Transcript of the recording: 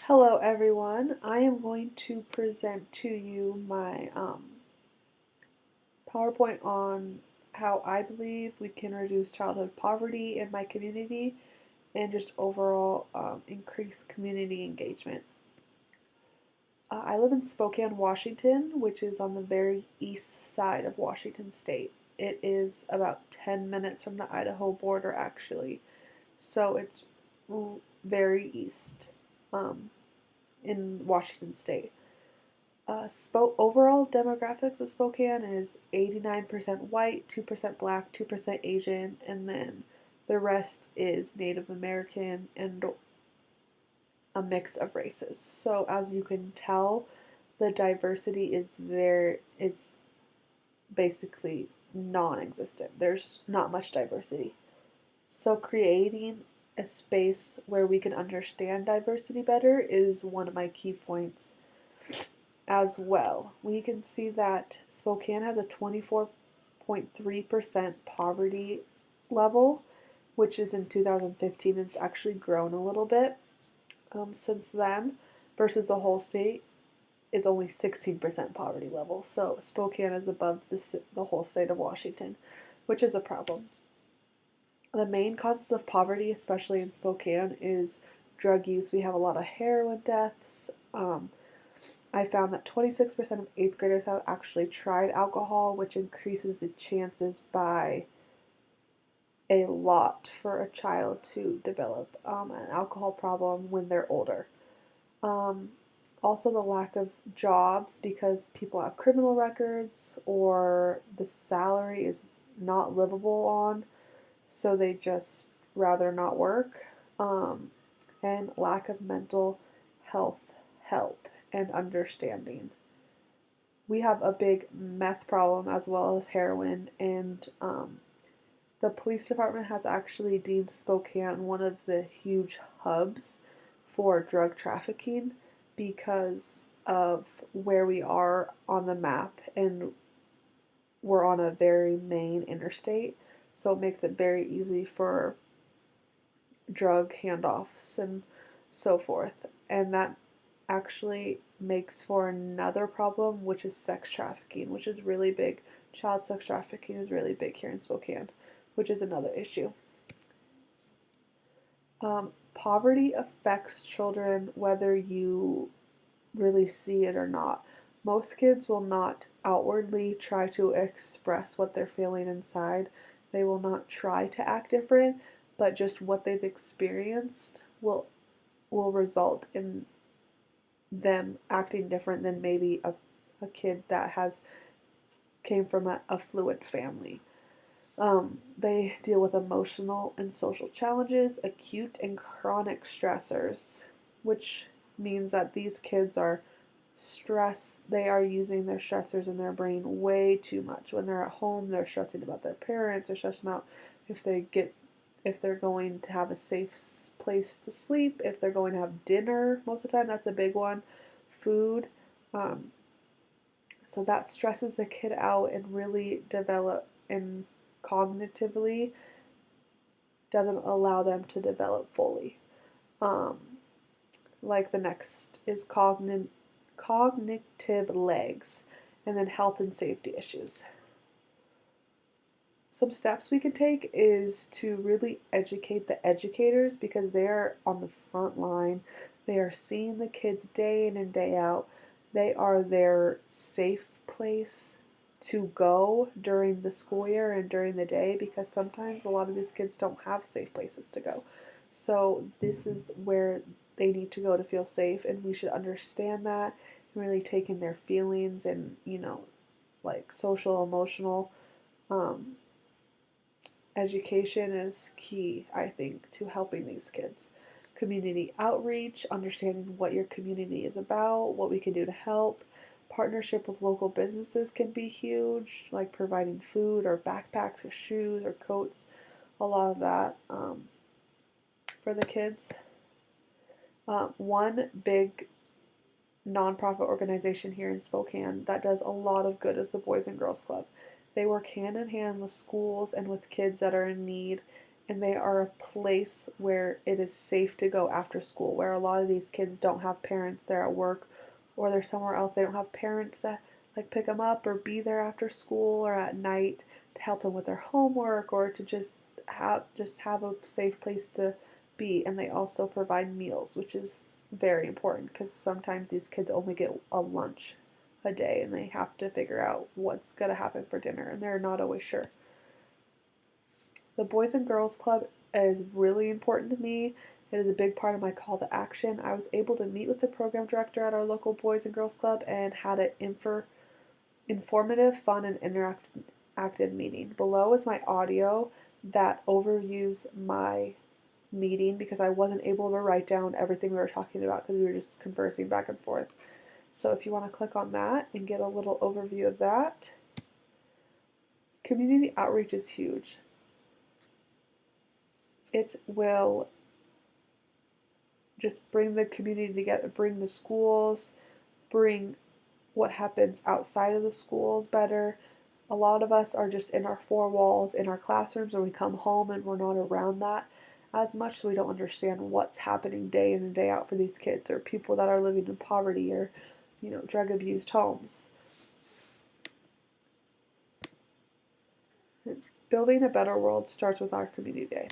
Hello everyone. I am going to present to you my PowerPoint on how I believe we can reduce childhood poverty in my community and just overall increase community engagement. I live in Spokane, Washington, which is on the very east side of Washington State. It is about 10 minutes from the Idaho border, actually. So it's very east in Washington State. Overall demographics of Spokane is 89% white, 2% black, 2% Asian, and then the rest is Native American and a mix of races. So as you can tell, the diversity is basically non-existent. There's not much diversity. So creating a space where we can understand diversity better is one of my key points as well. We can see that Spokane has a 24.3% poverty level, which is in 2015. It's actually grown a little bit since then, versus the whole state is only 16% poverty level. So Spokane is above the whole state of Washington, which is a problem. The main causes of poverty, especially in Spokane, is drug use. We have a lot of heroin deaths. I found that 26% of 8th graders have actually tried alcohol, which increases the chances by a lot for a child to develop an alcohol problem when they're older. Um, Also, the lack of jobs because people have criminal records or the salary is not livable on, so they just rather not work. Um, and lack of mental health help and understanding. We have a big meth problem as well as heroin, and the police department has actually deemed Spokane one of the huge hubs for drug trafficking because of where we are on the map, and we're on a very main interstate, so it makes it very easy for drug handoffs and so forth. And that actually makes for another problem, which is sex trafficking, which is really big. Child sex trafficking is really big here in Spokane, which is another issue. Poverty affects children whether you really see it or not. Most kids will not outwardly try to express what they're feeling inside. They will not try to act different, but just what they've experienced will result in them acting different than maybe a kid that has came from an affluent family. They deal with emotional and social challenges, acute and chronic stressors, which means that these kids are they are using their stressors in their brain way too much. When they're at home, they're stressing about their parents, they're stressing out if they're going to have a safe place to sleep, if they're going to have dinner. Most of the time, that's a big one. Food. Um, so that stresses the kid out and really develop and cognitively doesn't allow them to develop fully. Um, like the next is cognitive legs, and then health and safety issues. Some steps we can take is to really educate the educators because they're on the front line. They are seeing the kids day in and day out. They are their safe place to go during the school year and during the day because sometimes a lot of these kids don't have safe places to go. So this is where they need to go to feel safe, and we should understand that and really take in their feelings and, like social, emotional. Um, Education is key, I think, to helping these kids. Community outreach, understanding what your community is about, what we can do to help. Partnership with local businesses can be huge, like providing food or backpacks or shoes or coats, a lot of that for the kids. One big nonprofit organization here in Spokane that does a lot of good is the Boys and Girls Club. They work hand in hand with schools and with kids that are in need, and they are a place where it is safe to go after school, where a lot of these kids don't have parents, they're at work, or they're somewhere else, they don't have parents to like pick them up or be there after school or at night to help them with their homework or to just have a safe place to be. And they also provide meals, which is very important because sometimes these kids only get a lunch a day and they have to figure out what's going to happen for dinner and they're not always sure. The Boys and Girls Club is really important to me. It is a big part of my call to action. I was able to meet with the program director at our local Boys and Girls Club and had an informative, fun, and interactive meeting. Below is my audio that overviews my meeting because I wasn't able to write down everything we were talking about because we were just conversing back and forth. So if you want to click on that and get a little overview of that, community outreach is huge. It will just bring the community together, bring the schools, bring what happens outside of the schools better. A lot of us are just in our four walls in our classrooms, and we come home and we're not around that as much, so we don't understand what's happening day in and day out for these kids or people that are living in poverty or, drug abused homes. Building a better world starts with our community day.